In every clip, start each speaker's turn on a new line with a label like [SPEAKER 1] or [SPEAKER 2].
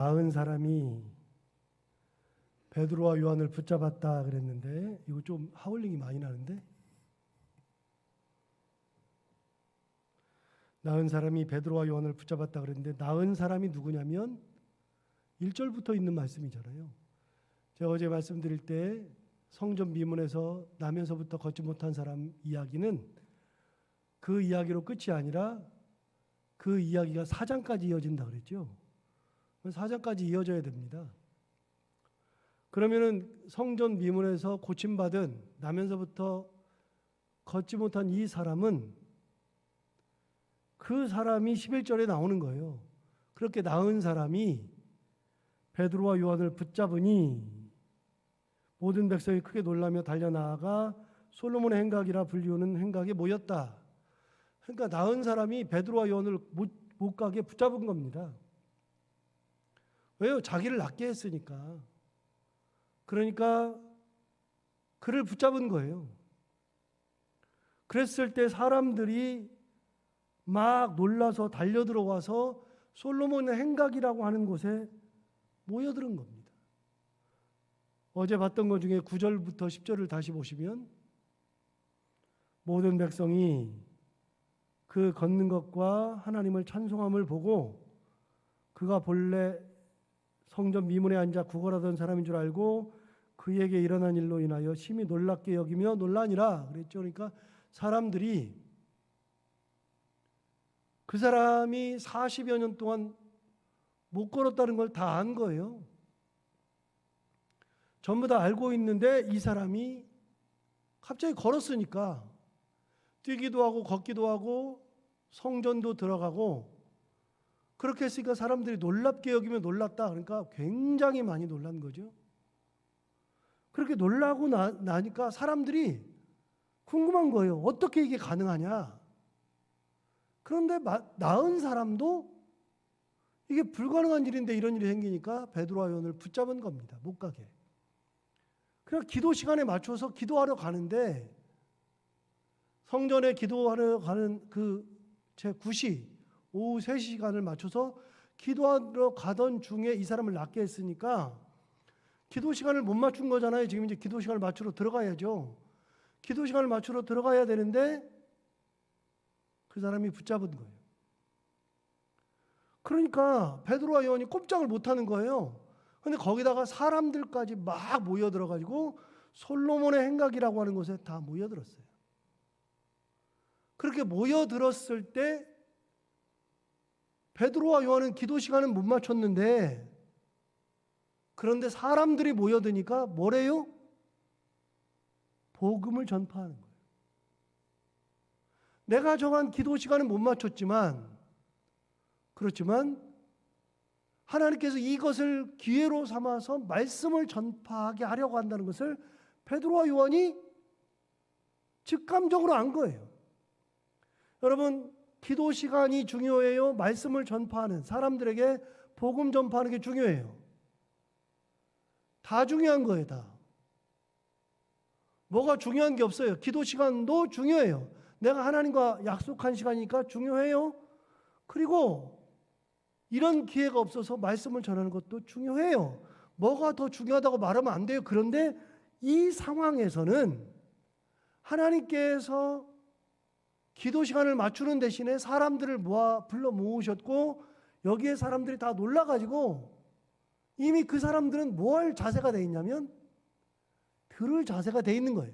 [SPEAKER 1] 나은 사람이 베드로와 요한을 붙잡았다 그랬는데 이거 좀 하울링이 많이 나는데, 나은 사람이 베드로와 요한을 붙잡았다 그랬는데 나은 사람이 누구냐면 1절부터 있는 말씀이잖아요. 제가 어제 말씀드릴 때 성전 미문에서 나면서부터 걷지 못한 사람 이야기는 그 이야기로 끝이 아니라 그 이야기가 4장까지 이어진다 그랬죠. 4장까지 이어져야 됩니다. 그러면은 성전 미문에서 고침받은 나면서부터 걷지 못한 이 사람은 그 사람이 11절에 나오는 거예요. 그렇게 나은 사람이 베드로와 요한을 붙잡으니 모든 백성이 크게 놀라며 달려나아가 솔로몬의 행각이라 불리우는 행각에 모였다. 그러니까 나은 사람이 베드로와 요한을 못 가게 붙잡은 겁니다. 왜요? 자기를 낫게 했으니까. 그러니까 그를 붙잡은 거예요. 그랬을 때 사람들이 막 놀라서 달려들어와서 솔로몬의 행각이라고 하는 곳에 모여드는 겁니다. 어제 봤던 것 중에 9절부터 10절을 다시 보시면 모든 백성이 그 걷는 것과 하나님을 찬송함을 보고 그가 본래 성전 미문에 앉아 구걸하던 사람인 줄 알고 그에게 일어난 일로 인하여 심히 놀랍게 여기며 놀라니라 그랬죠. 그러니까 사람들이 그 사람이 40여 년 동안 못 걸었다는 걸 다 안 거예요. 전부 다 알고 있는데 이 사람이 갑자기 걸었으니까 뛰기도 하고 걷기도 하고 성전도 들어가고 그렇게 했으니까 사람들이 놀랍게 여기며 놀랐다. 그러니까 굉장히 많이 놀란 거죠. 그렇게 놀라고 나니까 사람들이 궁금한 거예요. 어떻게 이게 가능하냐? 그런데 나은 사람도 이게 불가능한 일인데 이런 일이 생기니까 베드로와 요한을 붙잡은 겁니다. 못 가게. 그냥 기도 시간에 맞춰서 기도하러 가는데 성전에 기도하러 가는 그 제 9시 오후 3시간을 맞춰서 기도하러 가던 중에 이 사람을 낫게 했으니까 기도 시간을 못 맞춘 거잖아요. 지금 이제 기도 시간을 맞추러 들어가야죠. 기도 시간을 맞추러 들어가야 되는데 그 사람이 붙잡은 거예요. 그러니까 베드로와 요한이 꼼짝을 못 하는 거예요. 근데 거기다가 사람들까지 막 모여들어가지고 솔로몬의 행각이라고 하는 곳에 다 모여들었어요. 그렇게 모여들었을 때 베드로와 요한은 기도 시간은 못 맞췄는데 그런데 사람들이 모여드니까 뭐래요? 복음을 전파하는 거예요. 내가 정한 기도 시간은 못 맞췄지만 그렇지만 하나님께서 이것을 기회로 삼아서 말씀을 전파하게 하려고 한다는 것을 베드로와 요한이 직감적으로 안 거예요. 여러분, 기도 시간이 중요해요? 말씀을 전파하는 사람들에게 복음 전파하는 게 중요해요? 다 중요한 거예요, 다. 뭐가 중요한 게 없어요. 기도 시간도 중요해요. 내가 하나님과 약속한 시간이니까 중요해요. 그리고 이런 기회가 없어서 말씀을 전하는 것도 중요해요. 뭐가 더 중요하다고 말하면 안 돼요. 그런데 이 상황에서는 하나님께서 기도 시간을 맞추는 대신에 사람들을 불러 모으셨고 여기에 사람들이 다 놀라가지고 이미 그 사람들은 뭐 할 자세가 돼 있냐면 들을 자세가 돼 있는 거예요.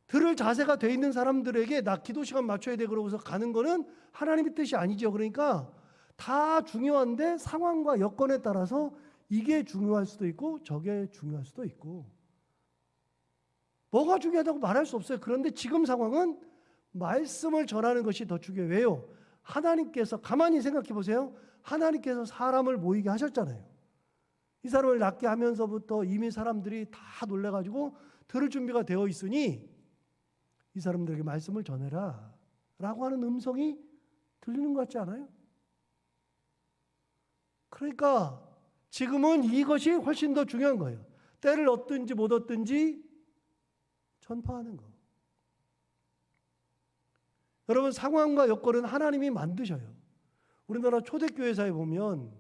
[SPEAKER 1] 들을 자세가 돼 있는 사람들에게 나 기도 시간 맞춰야 돼 그러고서 가는 거는 하나님의 뜻이 아니죠. 그러니까 다 중요한데 상황과 여건에 따라서 이게 중요할 수도 있고 저게 중요할 수도 있고 뭐가 중요하다고 말할 수 없어요. 그런데 지금 상황은 말씀을 전하는 것이 더 중요해요. 왜요? 하나님께서 가만히 생각해 보세요. 하나님께서 사람을 모이게 하셨잖아요. 이 사람을 낫게 하면서부터 이미 사람들이 다 놀래가지고 들을 준비가 되어 있으니 이 사람들에게 말씀을 전해라 라고 하는 음성이 들리는 것 같지 않아요? 그러니까 지금은 이것이 훨씬 더 중요한 거예요. 때를 얻든지 못 얻든지 전파하는 거. 여러분, 상황과 여건은 하나님이 만드셔요. 우리나라 초대교회사에 보면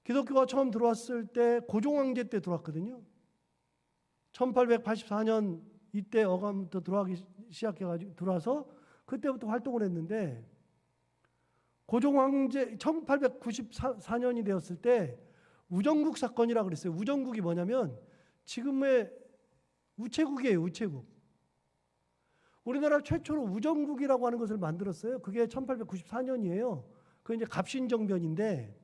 [SPEAKER 1] 기독교가 처음 들어왔을 때 고종황제 때 들어왔거든요. 1884년 이때 어감부터 들어가기 시작해가지고 들어와서 그때부터 활동을 했는데, 고종황제 1894년이 되었을 때 우정국 사건이라고 그랬어요. 우정국이 뭐냐면 지금의 우체국이에요. 우체국. 우리나라 최초로 우정국이라고 하는 것을 만들었어요. 그게 1894년이에요. 그게 이제 갑신정변인데,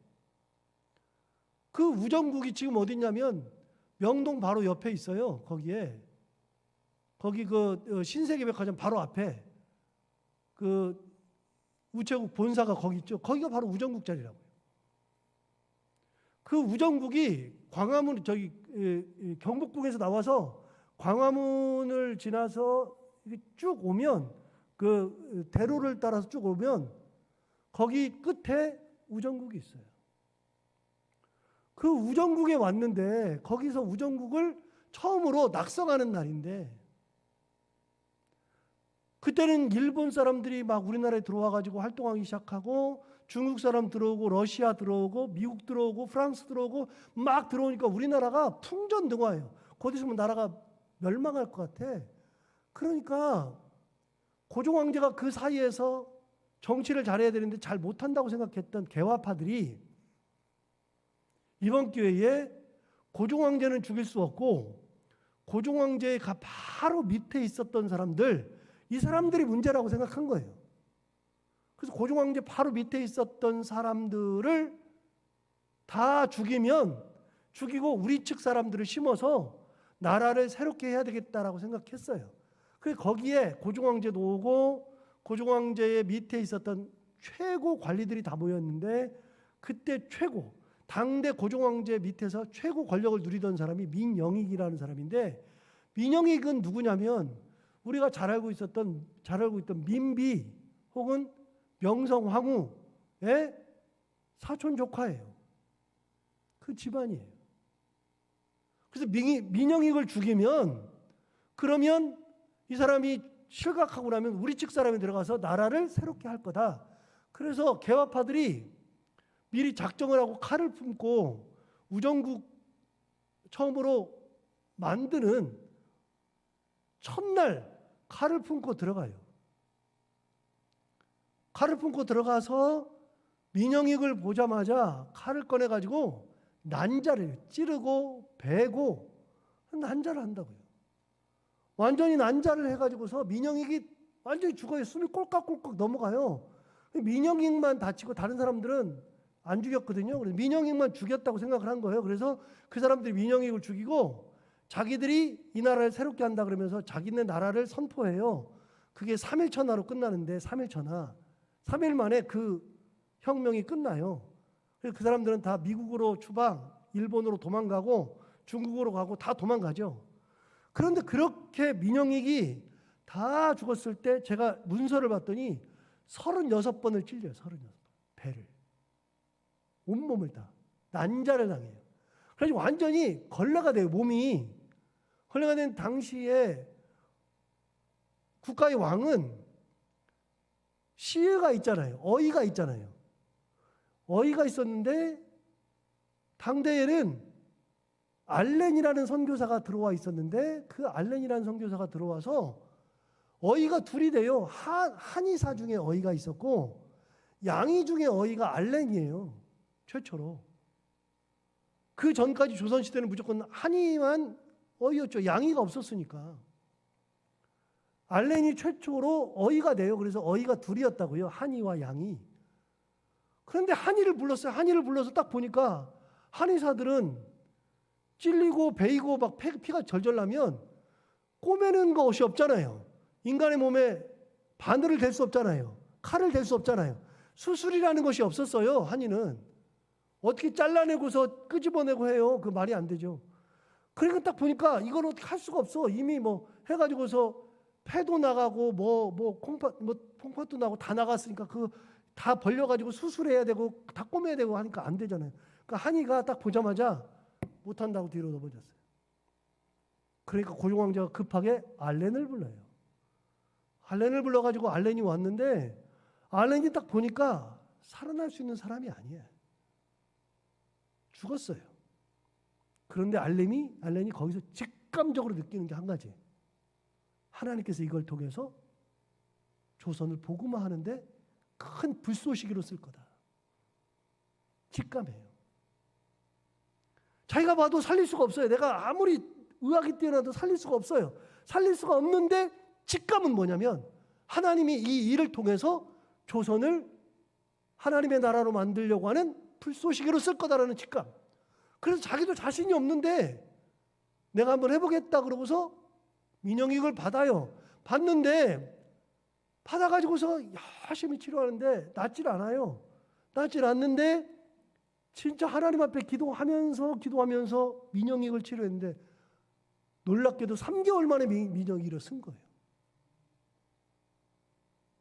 [SPEAKER 1] 그 우정국이 지금 어딨냐면 명동 바로 옆에 있어요. 거기에. 거기 그 신세계백화점 바로 앞에 그 우체국 본사가 거기 있죠. 거기가 바로 우정국 자리라고요. 그 우정국이 광화문 경복궁에서 나와서 광화문을 지나서 쭉 오면, 그 대로를 따라서 쭉 오면 거기 끝에 우정국이 있어요. 그 우정국에 왔는데 거기서 우정국을 처음으로 낙성하는 날인데, 그때는 일본 사람들이 막 우리나라에 들어와 가지고 활동하기 시작하고, 중국 사람 들어오고, 러시아 들어오고, 미국 들어오고, 프랑스 들어오고 막 들어오니까 우리나라가 풍전등화예요. 곧 있으면 나라가 멸망할 것 같아. 그러니까 고종황제가 그 사이에서 정치를 잘해야 되는데 잘 못한다고 생각했던 개화파들이 이번 기회에 고종황제는 죽일 수 없고, 고종황제의 바로 밑에 있었던 사람들, 이 사람들이 문제라고 생각한 거예요. 그래서 고종황제 바로 밑에 있었던 사람들을 다 죽이고 우리 측 사람들을 심어서 나라를 새롭게 해야 되겠다라고 생각했어요. 그래서 거기에 고종황제도 오고, 고종황제의 밑에 있었던 최고 관리들이 다 모였는데, 그때 당대 고종황제 밑에서 최고 권력을 누리던 사람이 민영익이라는 사람인데, 민영익은 누구냐면 우리가 잘 알고 있던 민비 혹은 명성황후의 사촌 조카예요. 그 집안이에요. 그래서 민영익을 죽이면, 그러면 이 사람이 실각하고 나면 우리 측 사람이 들어가서 나라를 새롭게 할 거다. 그래서 개화파들이 미리 작정을 하고 칼을 품고 우정국 처음으로 만드는 첫날 칼을 품고 들어가요. 칼을 품고 들어가서 민영익을 보자마자 칼을 꺼내가지고 난자를 찌르고 베고 난자를 한다고요. 완전히 난자를 해가지고서 민영익이 완전히 죽어요. 숨이 꼴깍꼴깍 넘어가요. 민영익만 다치고 다른 사람들은 안 죽였거든요. 그래서 민영익만 죽였다고 생각을 한 거예요. 그래서 그 사람들이 민영익을 죽이고 자기들이 이 나라를 새롭게 한다 그러면서 자기네 나라를 선포해요. 그게 3일 천하로 끝나는데, 3일 천하. 3일 만에 그 혁명이 끝나요. 그래서 그 사람들은 다 미국으로 추방, 일본으로 도망가고 중국으로 가고 다 도망가죠. 그런데 그렇게 민영익이 다 죽었을 때 제가 문서를 봤더니 36번을 찔려요. 36번. 배를. 온몸을 다. 난자를 당해요. 그래서 완전히 걸레가 돼요. 몸이. 걸레가 된 당시에 국가의 왕은 시의가 있잖아요. 어의가 있잖아요. 어의가 있었는데 당대에는 알렌이라는 선교사가 들어와 있었는데, 그 알렌이라는 선교사가 들어와서 어의가 둘이 돼요. 한의사 중에 어의가 있었고 양의 중에 어의가 알렌이에요. 최초로. 그 전까지 조선시대는 무조건 한의만 어의였죠. 양의가 없었으니까. 알렌이 최초로 어의가 돼요. 그래서 어의가 둘이었다고요. 한의와 양의. 그런데 한의를 불렀어요. 한의를 불러서 딱 보니까 한의사들은 찔리고 베이고 막 피가 절절 나면 꼬매는 것이 없잖아요. 인간의 몸에 바늘을 댈 수 없잖아요. 칼을 댈 수 없잖아요. 수술이라는 것이 없었어요. 한의는. 어떻게 잘라내고서 끄집어내고 해요. 그 말이 안 되죠. 그러니까 딱 보니까 이건 어떻게 할 수가 없어. 이미 뭐 해가지고서 폐도 나가고 콩팥도 나고 다 나갔으니까 그 다 벌려가지고 수술해야 되고 다 꼬매야 되고 하니까 안 되잖아요. 그러니까 한의가 딱 보자마자 못한다고 뒤로 넘어졌어요. 그러니까 고종황제가 급하게 알렌을 불러요. 알렌을 불러가지고 알렌이 왔는데, 알렌이 딱 보니까 살아날 수 있는 사람이 아니에요. 죽었어요. 그런데 알렌이 거기서 직감적으로 느끼는 게 한 가지. 하나님께서 이걸 통해서 조선을 복음화하는데 큰 불쏘시개로 쓸 거다. 직감해요. 자기가 봐도 살릴 수가 없어요. 내가 아무리 의학이 뛰어나도 살릴 수가 없어요. 살릴 수가 없는데 직감은 뭐냐면 하나님이 이 일을 통해서 조선을 하나님의 나라로 만들려고 하는 불쏘시개로 쓸 거다라는 직감. 그래서 자기도 자신이 없는데 내가 한번 해보겠다 그러고서 민영익을 받아요. 받는데 받아가지고서 열심히 치료하는데 낫질 않아요. 낫질 않는데 진짜 하나님 앞에 기도하면서 민영익을 치료했는데 놀랍게도 3개월 만에 민영이 일어선 거예요.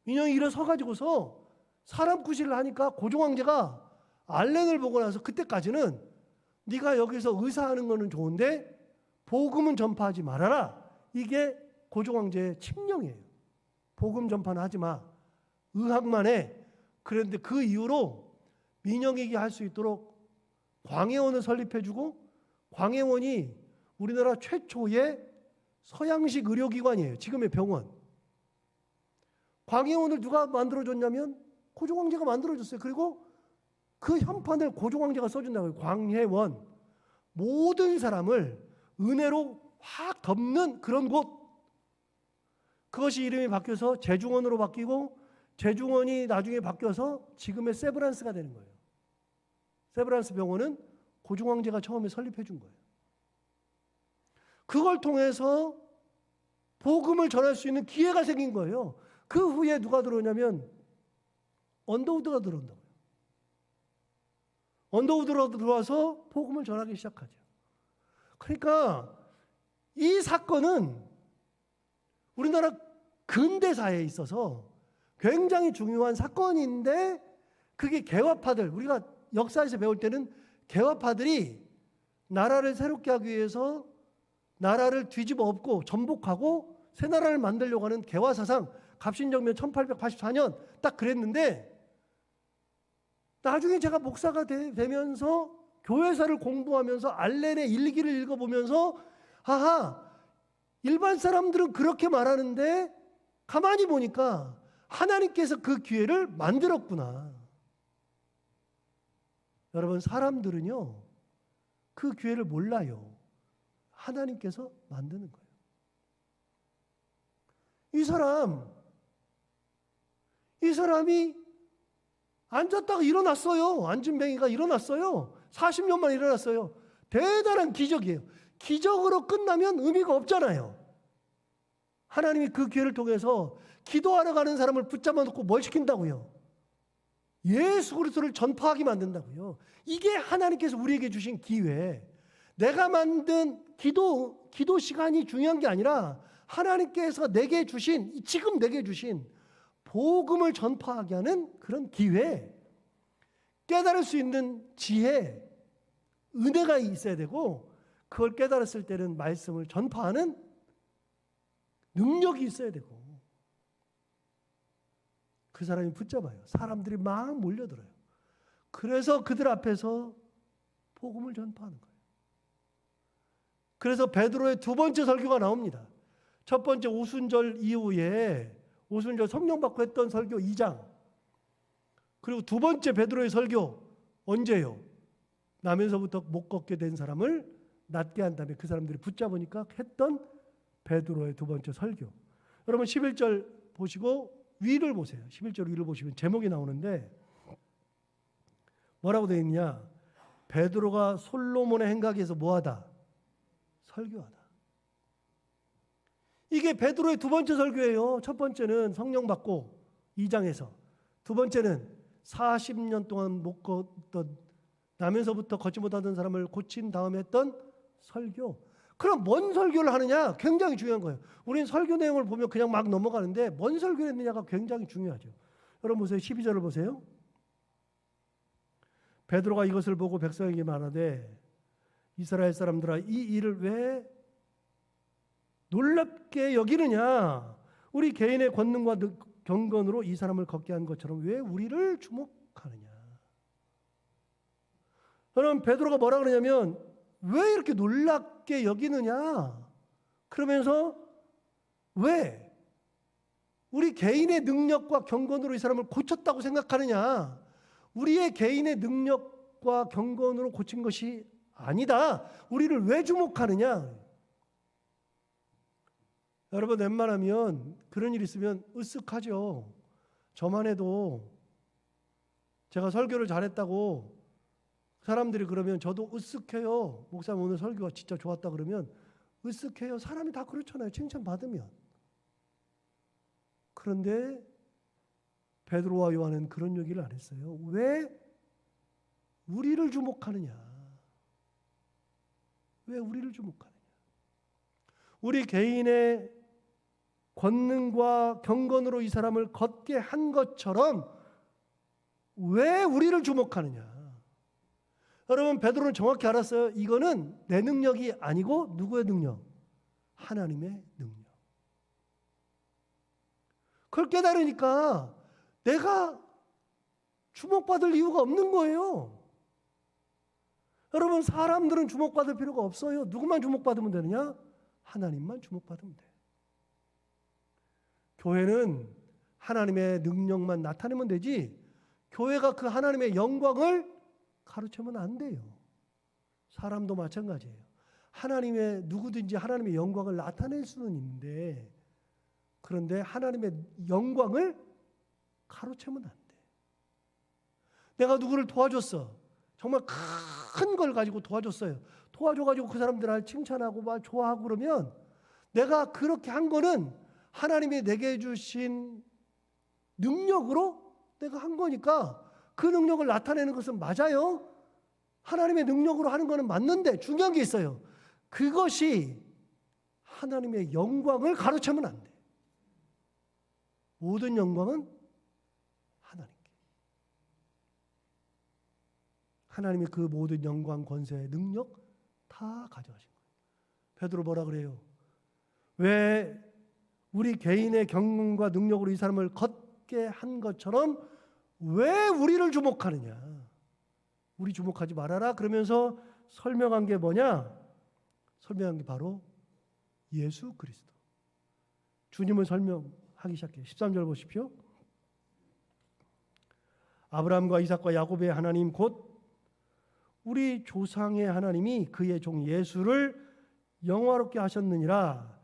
[SPEAKER 1] 민영이 일어서가지고서 사람 구실을 하니까 고종황제가 알렌을 보고 나서 그때까지는 네가 여기서 의사하는 거는 좋은데 복음은 전파하지 말아라. 이게 고종황제의 칙령이에요. 복음 전파는 하지 마. 의학만 해. 그런데 그 이후로 민영익이 할 수 있도록 광해원을 설립해주고 광해원이 우리나라 최초의 서양식 의료기관이에요. 지금의 병원. 광해원을 누가 만들어줬냐면 고종황제가 만들어줬어요. 그리고 그 현판을 고종황제가 써준다고요. 광해원. 모든 사람을 은혜로 확 덮는 그런 곳. 그것이 이름이 바뀌어서 제중원으로 바뀌고 제중원이 나중에 바뀌어서 지금의 세브란스가 되는 거예요. 세브란스 병원은 고종황제가 처음에 설립해 준 거예요. 그걸 통해서 복음을 전할 수 있는 기회가 생긴 거예요. 그 후에 누가 들어오냐면 언더우드가 들어온다고요. 언더우드로 들어와서 복음을 전하기 시작하죠. 그러니까 이 사건은 우리나라 근대사에 있어서 굉장히 중요한 사건인데 그게 개화파들, 우리가 역사에서 배울 때는 개화파들이 나라를 새롭게 하기 위해서 나라를 뒤집어 엎고 전복하고 새 나라를 만들려고 하는 개화사상, 갑신정변 1884년 딱 그랬는데 나중에 제가 목사가 되면서 교회사를 공부하면서 알렌의 일기를 읽어보면서 아하, 일반 사람들은 그렇게 말하는데 가만히 보니까 하나님께서 그 기회를 만들었구나. 여러분, 사람들은요 그 기회를 몰라요. 하나님께서 만드는 거예요. 이 사람이 앉았다가 일어났어요. 앉은뱅이가 일어났어요. 40년 만에 일어났어요. 대단한 기적이에요. 기적으로 끝나면 의미가 없잖아요. 하나님이 그 기회를 통해서 기도하러 가는 사람을 붙잡아 놓고 뭘 시킨다고요? 예수 그리스도를 전파하게 만든다고요. 이게 하나님께서 우리에게 주신 기회. 내가 만든 기도 시간이 중요한 게 아니라 하나님께서 내게 주신, 지금 내게 주신 복음을 전파하게 하는 그런 기회, 깨달을 수 있는 지혜, 은혜가 있어야 되고 그걸 깨달았을 때는 말씀을 전파하는 능력이 있어야 되고 그 사람이 붙잡아요. 사람들이 막 몰려들어요. 그래서 그들 앞에서 복음을 전파하는 거예요. 그래서 베드로의 두 번째 설교가 나옵니다. 첫 번째 오순절 이후에 오순절 성령 받고 했던 설교 2장. 그리고 두 번째 베드로의 설교 언제요? 나면서부터 못 걷게 된 사람을 낫게 한 다음에 그 사람들이 붙잡으니까 했던 베드로의 두 번째 설교. 여러분 11절 보시고 위를 보세요. 11절 위를 보시면 제목이 나오는데 뭐라고 되어 있냐? 베드로가 솔로몬의 행각에서 뭐하다? 설교하다. 이게 베드로의 두 번째 설교예요. 첫 번째는 성령 받고 2장에서, 두 번째는 40년 동안 못 걷던, 나면서부터 걷지 못하던 사람을 고친 다음에 했던 설교. 그럼 뭔 설교를 하느냐? 굉장히 중요한 거예요. 우리는 설교 내용을 보면 그냥 막 넘어가는데 뭔 설교를 했느냐가 굉장히 중요하죠. 여러분 보세요. 12절을 보세요. 베드로가 이것을 보고 백성에게 말하되 이스라엘 사람들아, 이 일을 왜 놀랍게 여기느냐? 우리 개인의 권능과 경건으로 이 사람을 걷게 한 것처럼 왜 우리를 주목하느냐. 여러분 베드로가 뭐라 그러냐면 왜 이렇게 놀랍게 여기느냐. 그러면서 왜 우리 개인의 능력과 경건으로 이 사람을 고쳤다고 생각하느냐. 우리의 개인의 능력과 경건으로 고친 것이 아니다. 우리를 왜 주목하느냐. 여러분 웬만하면 그런 일 있으면 으쓱하죠. 저만 해도 제가 설교를 잘했다고 사람들이 그러면 저도 으쓱해요. 목사님 오늘 설교가 진짜 좋았다 그러면 으쓱해요. 사람이 다 그렇잖아요. 칭찬받으면. 그런데 베드로와 요한은 그런 얘기를 안 했어요. 왜 우리를 주목하느냐? 왜 우리를 주목하느냐? 우리 개인의 권능과 경건으로 이 사람을 걷게 한 것처럼 왜 우리를 주목하느냐? 여러분 베드로는 정확히 알았어요. 이거는 내 능력이 아니고 누구의 능력? 하나님의 능력. 그걸 깨달으니까 내가 주목받을 이유가 없는 거예요. 여러분 사람들은 주목받을 필요가 없어요. 누구만 주목받으면 되느냐? 하나님만 주목받으면 돼. 교회는 하나님의 능력만 나타내면 되지 교회가 그 하나님의 영광을 가르치면 안 돼요. 사람도 마찬가지예요. 하나님의 누구든지 하나님의 영광을 나타낼 수는 있는데 그런데 하나님의 영광을 가로채면 안 돼. 내가 누구를 도와줬어. 정말 큰 걸 가지고 도와줬어요. 도와줘가지고 그 사람들 날 칭찬하고 막 좋아하고 그러면 내가 그렇게 한 거는 하나님이 내게 주신 능력으로 내가 한 거니까 그 능력을 나타내는 것은 맞아요. 하나님의 능력으로 하는 거는 맞는데 중요한 게 있어요. 그것이 하나님의 영광을 가로채면 안 돼. 모든 영광은 하나님께. 하나님이 그 모든 영광, 권세, 능력 다 가져가신 거예요. 베드로 뭐라 그래요? 왜 우리 개인의 경륜과 능력으로 이 사람을 걷게 한 것처럼 왜 우리를 주목하느냐? 우리 주목하지 말아라. 그러면서 설명한 게 뭐냐? 설명한 게 바로 예수 그리스도. 주님을 설명하기 시작해요. 13절 보십시오. 아브라함과 이삭과 야곱의 하나님 곧 우리 조상의 하나님이 그의 종 예수를 영화롭게 하셨느니라.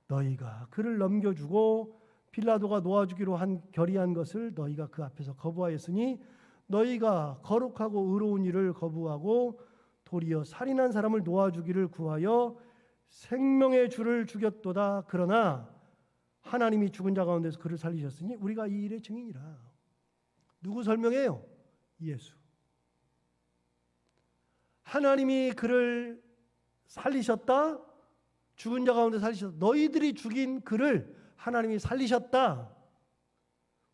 [SPEAKER 1] 너희가 그를 넘겨주고 빌라도가 놓아주기로 한 결의한 것을 너희가 그 앞에서 거부하였으니 너희가 거룩하고 의로운 일을 거부하고 도리어 살인한 사람을 놓아주기를 구하여 생명의 주를 죽였도다. 그러나 하나님이 죽은 자 가운데서 그를 살리셨으니 우리가 이 일의 증인이라. 누구 설명해요? 예수. 하나님이 그를 살리셨다. 죽은 자 가운데 살리셨다. 너희들이 죽인 그를 하나님이 살리셨다.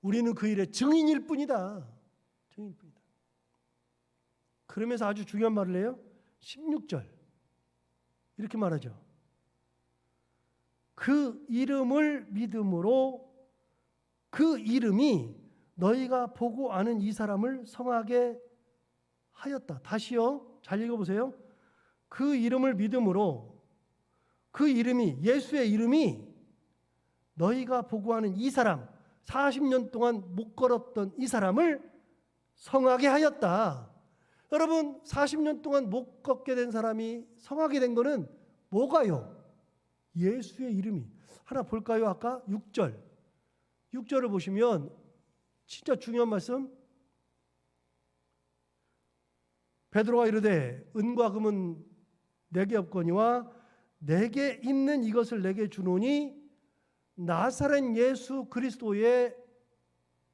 [SPEAKER 1] 우리는 그 일의 증인일 뿐이다. 증인일 뿐이다. 그러면서 아주 중요한 말을 해요. 16절 이렇게 말하죠. 그 이름을 믿음으로 그 이름이 너희가 보고 아는 이 사람을 성하게 하였다. 다시요. 잘 읽어보세요. 그 이름을 믿음으로 그 이름이 예수의 이름이 너희가 보고 하는 이 사람 40년 동안 못 걸었던 이 사람을 성하게 하였다. 여러분 40년 동안 못 걷게 된 사람이 성하게 된 거는 뭐가요? 예수의 이름이. 하나 볼까요? 아까 6절. 6절을 보시면 진짜 중요한 말씀. 베드로가 이르되 은과 금은 내게 없거니와 내게 있는 이것을 내게 주노니 나사렛 예수 그리스도의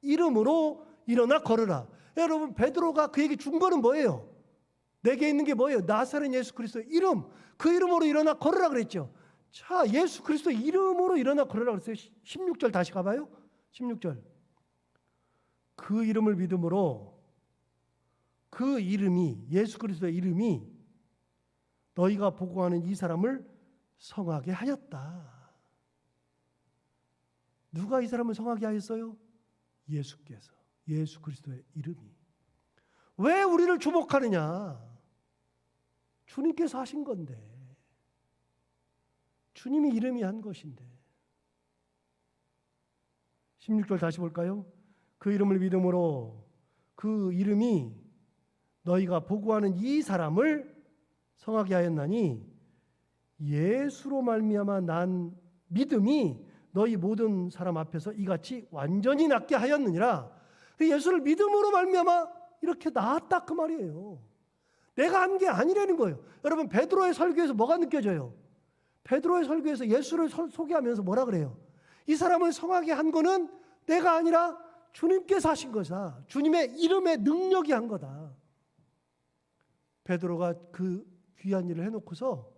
[SPEAKER 1] 이름으로 일어나 걸으라. 여러분 베드로가 그에게 준 거는 뭐예요? 내게 있는 게 뭐예요? 나사렛 예수 그리스도의 이름. 그 이름으로 일어나 걸으라 그랬죠. 자, 예수 그리스도의 이름으로 일어나 걸으라 그랬어요. 16절 다시 가봐요. 16절. 그 이름을 믿음으로 그 이름이 예수 그리스도의 이름이 너희가 보고 하는 이 사람을 성하게 하였다. 누가 이 사람을 성하게 하였어요? 예수께서. 예수 그리스도의 이름이. 왜 우리를 주목하느냐? 주님께서 하신 건데, 주님이 이름이 한 것인데. 16절 다시 볼까요? 그 이름을 믿음으로 그 이름이 너희가 보고하는 이 사람을 성하게 하였나니 예수로 말미암아 난 믿음이 너희 모든 사람 앞에서 이같이 완전히 낫게 하였느니라. 예수를 믿음으로 말미암아 이렇게 나았다 그 말이에요. 내가 한 게 아니라는 거예요. 여러분, 베드로의 설교에서 뭐가 느껴져요? 베드로의 설교에서 예수를 소개하면서 뭐라 그래요? 이 사람을 성하게 한 거는 내가 아니라 주님께서 하신 거다. 주님의 이름의 능력이 한 거다. 베드로가 그 귀한 일을 해놓고서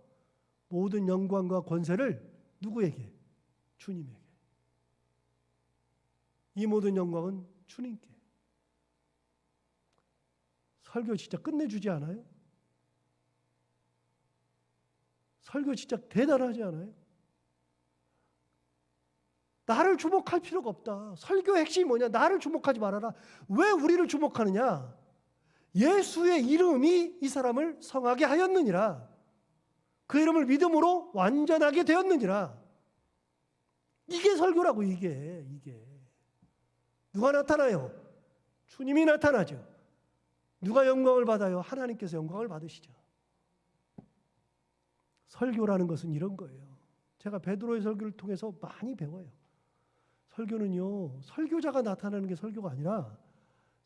[SPEAKER 1] 모든 영광과 권세를 누구에게? 주님에게. 이 모든 영광은 주님께. 설교 진짜 끝내주지 않아요? 설교 진짜 대단하지 않아요? 나를 주목할 필요가 없다. 설교의 핵심이 뭐냐? 나를 주목하지 말아라. 왜 우리를 주목하느냐? 예수의 이름이 이 사람을 성하게 하였느니라. 그 이름을 믿음으로 완전하게 되었느니라. 이게 설교라고. 이게 누가 나타나요? 주님이 나타나죠. 누가 영광을 받아요? 하나님께서 영광을 받으시죠. 설교라는 것은 이런 거예요. 제가 베드로의 설교를 통해서 많이 배워요. 설교는요, 설교자가 나타나는 게 설교가 아니라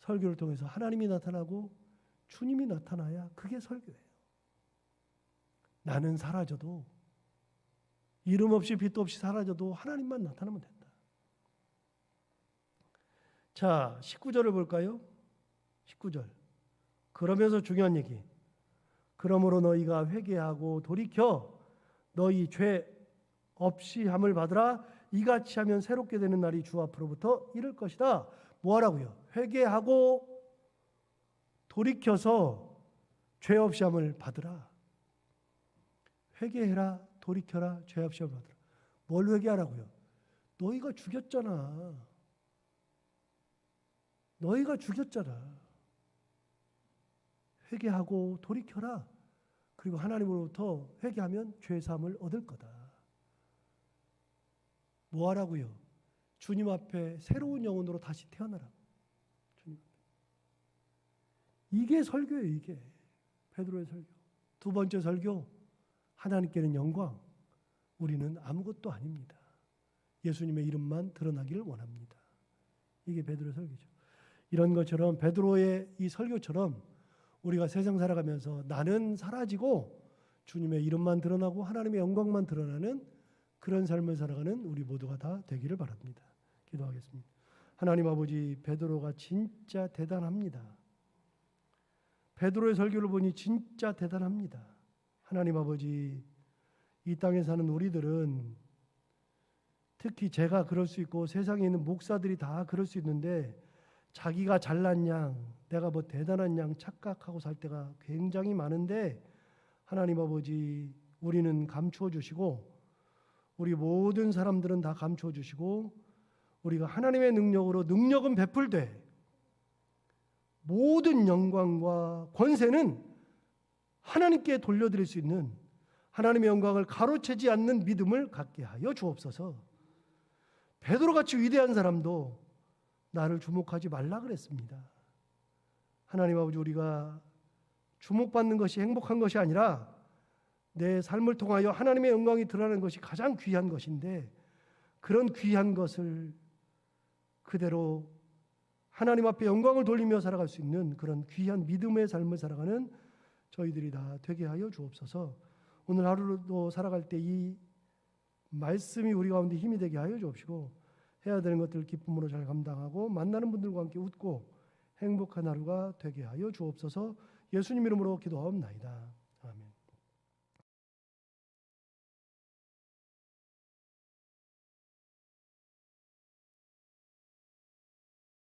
[SPEAKER 1] 설교를 통해서 하나님이 나타나고 주님이 나타나야 그게 설교예요. 나는 사라져도, 이름 없이 빛도 없이 사라져도 하나님만 나타나면 된다. 자, 19절을 볼까요? 19절. 그러면서 중요한 얘기. 그러므로 너희가 회개하고 돌이켜 너희 죄 없이 함을 받으라. 이같이 하면 새롭게 되는 날이 주 앞으로부터 이를 것이다. 뭐 하라고요? 회개하고 돌이켜서 죄 없이 함을 받으라. 회개해라, 돌이켜라, 죄 없이 함을 받으라. 뭘 회개하라고요? 너희가 죽였잖아. 너희가 죽였잖아. 회개하고 돌이켜라. 그리고 하나님으로부터 회개하면 죄 사함을 얻을 거다. 뭐 하라고요? 주님 앞에 새로운 영혼으로 다시 태어나라고. 주님 앞에. 이게 설교예요. 이게 베드로의 설교. 두 번째 설교. 하나님께는 영광, 우리는 아무것도 아닙니다. 예수님의 이름만 드러나기를 원합니다. 이게 베드로의 설교죠. 이런 것처럼 베드로의 이 설교처럼 우리가 세상 살아가면서 나는 사라지고 주님의 이름만 드러나고 하나님의 영광만 드러나는 그런 삶을 살아가는 우리 모두가 다 되기를 바랍니다. 기도하겠습니다. 하나님 아버지, 베드로가 진짜 대단합니다. 베드로의 설교를 보니 진짜 대단합니다. 하나님 아버지, 이 땅에 사는 우리들은 특히 제가 그럴 수 있고 세상에 있는 목사들이 다 그럴 수 있는데 자기가 잘난 양, 내가 뭐 대단한 양 착각하고 살 때가 굉장히 많은데 하나님 아버지, 우리는 감추어 주시고 우리 모든 사람들은 다 감추어 주시고 우리가 하나님의 능력으로 능력은 베풀되 모든 영광과 권세는 하나님께 돌려드릴 수 있는 하나님의 영광을 가로채지 않는 믿음을 갖게 하여 주옵소서. 베드로같이 위대한 사람도 나를 주목하지 말라 그랬습니다. 하나님 아버지, 우리가 주목받는 것이 행복한 것이 아니라 내 삶을 통하여 하나님의 영광이 드러나는 것이 가장 귀한 것인데 그런 귀한 것을 그대로 하나님 앞에 영광을 돌리며 살아갈 수 있는 그런 귀한 믿음의 삶을 살아가는 저희들이 다 되게 하여 주옵소서. 오늘 하루도 살아갈 때 이 말씀이 우리 가운데 힘이 되게 하여 주옵시고 해야 되는 것들을 기쁨으로 잘 감당하고 만나는 분들과 함께 웃고 행복한 하루가 되게 하여 주옵소서. 예수님 이름으로 기도하옵나이다.